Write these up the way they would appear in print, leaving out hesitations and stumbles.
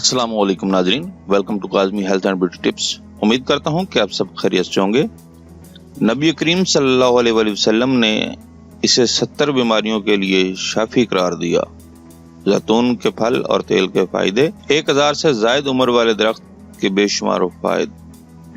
अस्सलाम वालेकुम नाजरीन, welcome to Kazmi health and beauty tips. उम्मीद करता हूँ कि आप सब खैरियत से होंगे। नबी करीम सल्लल्लाहु अलैहि वसल्लम ने इसे 70 बीमारियों के लिए शाफी करार दिया। जैतून के फल और तेल के फायदे। 1000 से जायद उम्र वाले दरख्त के बेशुमार फायदे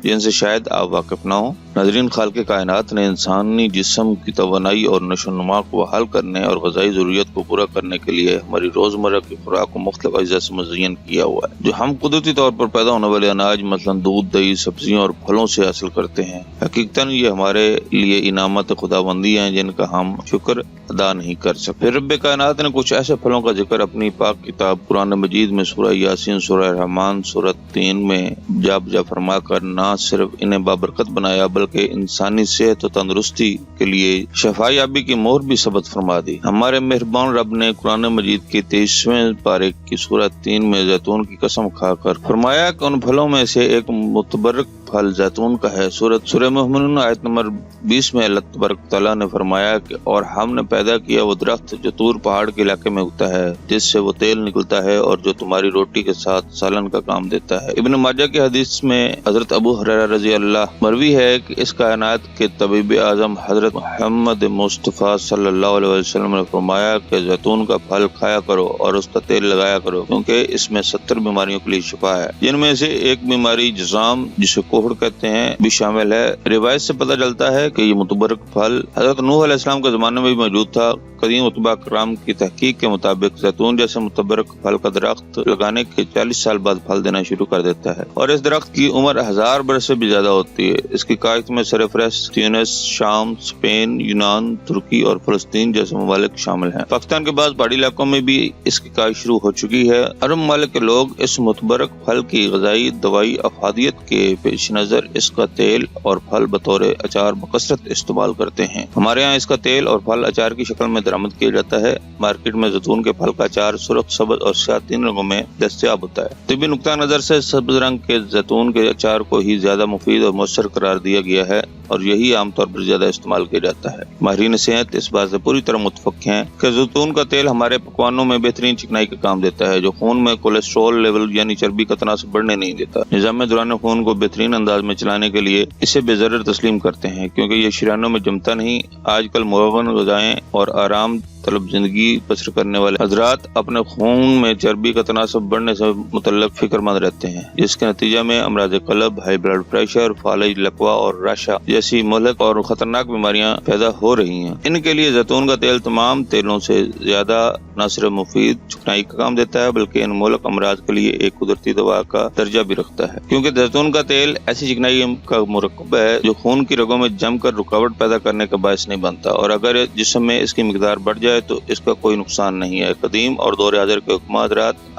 जिनसे शायद आप वाकिफ ना हो। नाज़रीन, खालिक़ कायनात ने इंसानी जिस्म की तवानाई और नशोनुमा को बहाल करने और ग़िज़ाई ज़रूरियत को पूरा करने के लिए हमारी रोज़मर्रा की खुराक को मुख्तलिफ़ अज्जा से मुज़य्यन किया हुआ है, जो हम कुदरती तौर पर पैदा होने वाले अनाज मसलन दूध, दही, सब्जियाँ और फलों से हासिल करते हैं। हकीकतन ये हमारे लिए इनामत खुदाबंदी हैं जिनका हम शुक्र अदा नहीं कर सकते। फिर रब्बे कायनात ने कुछ ऐसे फलों का जिक्र अपनी पाक किताब कुरान मजीद में सूरह यासीन, सूरह रहमान, सूरह 3 में जा फरमा कर ना सिर्फ इन्हें बाबरकत बनाया बल्कि इंसानी सेहत और तंदुरुस्ती के लिए शफायाबी की मोहर भी सबत फरमा दी। हमारे मेहरबान रब ने कुरान मजीद के 23वें पारे की सूरह 3 में जैतून की कसम खाकर फरमाया कि उन फलों में से एक मुतबरक फल जैतून का है। सूरह मुमिनून आयत नंबर 20 में अल्लाह तबारक तआला ने फरमाया कि और हमने पैदा किया वो दरख्त जो तूर पहाड़ के इलाके में उगता है, जिससे वो तेल निकलता है और जो तुम्हारी रोटी के साथ सालन का काम देता है। इब्न माजा की हदीस में हजरत अबू हुरैरा रज़ी अल्लाह मरवी है कि इस कायनात के तबीब आजम हजरत मोहम्मद मुस्तफ़ा सल्लल्लाहु अलैहि वसल्लम ने फरमाया कि जैतून का फल खाया करो और उसका तेल लगाया करो, क्योंकि इसमें 70 बीमारियों के लिए शिफा है, जिनमें से एक बीमारी जुज़ाम जिसे कोहड़ कहते हैं भी शामिल है। रिवायत से पता चलता है कि ये मुतबरक फल हजरत नूह अलैहिस्सलाम के जमाने में भी मौजूद था। कदीम उतबा कराम की तहकीक के मुताबिक जैतून जैसे मुतबरक फल का दरख्त लगाने के 40 साल बाद फल देना शुरू कर देता है और इस दरख्त की उम्र 1000 बरस से भी ज्यादा होती है। इसकी काश्त में सरफरस, ट्यूनिस, शाम, स्पेन, यूनान, तुर्की और फलस्तीन जैसे ममालिक शामिल हैं। पाकिस्तान के बाद पहाड़ी इलाकों में भी इसकी काश्त शुरू हो चुकी है। अरब ममालिक के लोग इस मुतबरक फल की ग़िज़ाई दवाई अफादियत के पेश नजर इसका तेल और फल बतौर अचार बकसरत इस्तेमाल करते हैं। हमारे यहाँ इसका तेल और फल अचार की शक्ल में दरामद किया जाता है। मार्केट में जैतून के फल का अचार सुर्ख, सब्ज़ और स्याह 3 रंगों में दस्तयाब होता है। तिब्बी नुक्ता नजर से सब्ज़ रंग के जैतून के अचार को ही ज्यादा मुफीद और मुअस्सर करार दिया गया है और यही आमतौर पर ज्यादा इस्तेमाल किया जाता है। माहिरीन सेहत इस बात से पूरी तरह मुत्तफ़िक़ हैं कि जैतून का तेल हमारे पकवानों में बेहतरीन चिकनाई का काम देता है, जो खून में कोलेस्ट्रॉल लेवल यानी चर्बी का तनासब बढ़ने नहीं देता। निज़ाम दौरान खून को बेहतरीन अंदाज में चलाने के लिए इसे बेज़रर तस्लीम करते हैं, क्योंकि ये शरीरों में जमता नहीं। आजकल मुअव्वन ग़िज़ाएं और आराम तलब जिंदगी बसर करने वाले हजरात अपने खून में चर्बी का तनासब बढ़ने से मुतल्लक फिक्रमंद रहते हैं, जिसके नतीजा में अमराज कल्ब, हाई ब्लड प्रेशर, फालज, लकवा और राशा जैसी मुहलक और खतरनाक बीमारियां पैदा हो रही हैं। इनके लिए जैतून का तेल तमाम तेलों से ज्यादा न सिर्फ मुफीद चिकनाई का काम देता है बल्कि इन मुहलक अमराज के लिए एक कुदरती दवा का दर्जा भी रखता है, क्योंकि जैतून का तेल ऐसी चिकनाई का मुरक्कब है जो खून की रगों में जमकर रुकावट पैदा करने का बायस नहीं बनता और अगर जिस्म में इसकी मिकदार बढ़ जाए तो इसका कोई नुकसान नहीं है। कदीम और दौर हाज़िर के हुक्मात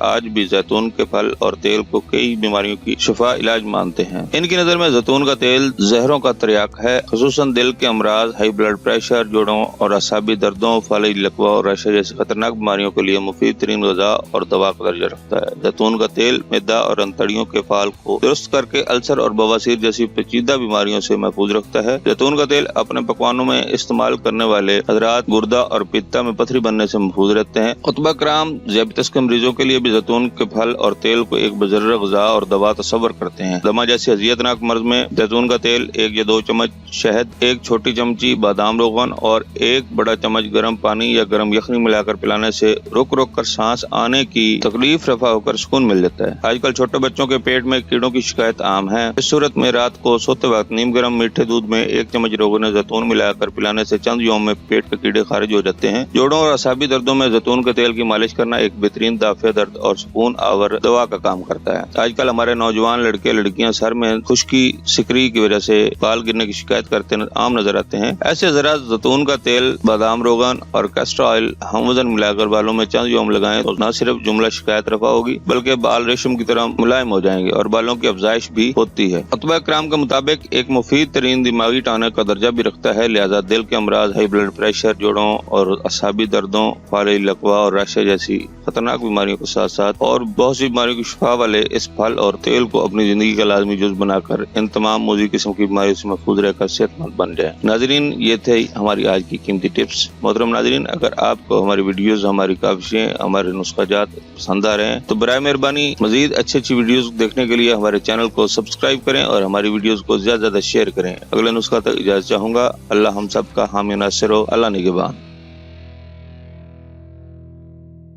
आज भी जैतून के फल और तेल को कई बीमारियों की शिफा इलाज मानते हैं। इनकी नजर में जैतून का तेल जहरों का तरियाक है, खुसूसन दिल के अमराज, हाई ब्लड प्रेशर, जोड़ों और असाबी दर्दों, फालज, लकवा और राशा जैसी खतरनाक बीमारियों के लिए मुफीद तरीन ग़िज़ा और दवा का दर्जा रखता है। जैतून का तेल मैदा और अंतड़ियों के फाल को दुरुस्त करके अल्सर और बवासीर जैसी पेचीदा बीमारियों से महफूज रखता है। जैतून का तेल अपने पकवानों में इस्तेमाल करने वाले हजरात गुर्दा और पित्ता में पथरी बनने से महफूज रहते हैं। उतबा कराम ज़ियाबतीस के मरीजों के लिए भी जैतून के फल और तेल को एक बेज़रर ग़िज़ा और दवा तस्वर करते हैं। दमा जैसी अज़ियतनाक मर्ज में जैतून का तेल 1 या 2 चम्मच शहद, 1 छोटी चमची बादाम रोगन और 1 बड़ा चम्मच गर्म पानी या गर्म यखनी मिलाकर पिलाने से रुक रुक कर सांस आने की तकलीफ रफा होकर सुकून मिल जाता है। आजकल छोटे बच्चों के पेट में कीड़ों की शिकायत आम है। इस सूरत में रात को सोते वक्त नीम गर्म मीठे दूध में 1 चम्मच रोगन जैतून मिलाकर पिलाने से चंद यौम में पेट के कीड़े खारिज हो जाते हैं। जोड़ों और असाबी दर्दों में जैतून के तेल की मालिश करना एक बेहतरीन दाफ़े दर्द और सुकून आवर दवा का काम करता है। आजकल हमारे नौजवान लड़के लड़कियां सर में खुश्की, सिकरी की वजह से बाल गिरने की शिकायत करते आम नजर आते हैं। ऐसे जरा जैतून का तेल, बादाम रोगन और कैस्टर ऑयल हम वजन मिलाकर बालों में चंद यौम लगाएं तो न सिर्फ जुमला शिकायत रफा होगी बल्कि बाल रेशम की तरह मुलायम हो जाएंगे और बालों की अफजाइश भी होती है। अतबा कराम के मुताबिक एक मुफीद तरीन दिमागी टाने का दर्जा भी रखता है, लिहाजा दिल के अमराज, हाई ब्लड प्रेशर, जोड़ों और असाबी दर्दों, फालज, लकवा और राशा जैसी खतरनाक बीमारियों के साथ साथ और बहुत सी बीमारियों की शिफा वाले इस फल और तेल को अपनी जिंदगी का लाजमी जुज़ बनाकर इन तमाम मौजूद किस्म की बीमारियों से महफूज रहकर सेहतमंद बन जाए। नाजरीन, ये थे हमारी आज की कीमती टिप्स। मोहतरम नाजरीन, अगर आपको हमारी वीडियोस ہماری کاوشیں، ہمارے نسخہ جات پسند آ رہے ہیں تو برائے مہربانی مزید اچھی ویڈیوز دیکھنے کے لیے ہمارے چینل کو سبسکرائب کریں اور ہماری ویڈیوز کو زیادہ سے زیادہ شیئر کریں۔ اگلے نسخہ تک اجازت چاہوں گا۔ اللہ ہم سب کا حامی ناصر ہو۔ اللہ نگہبان۔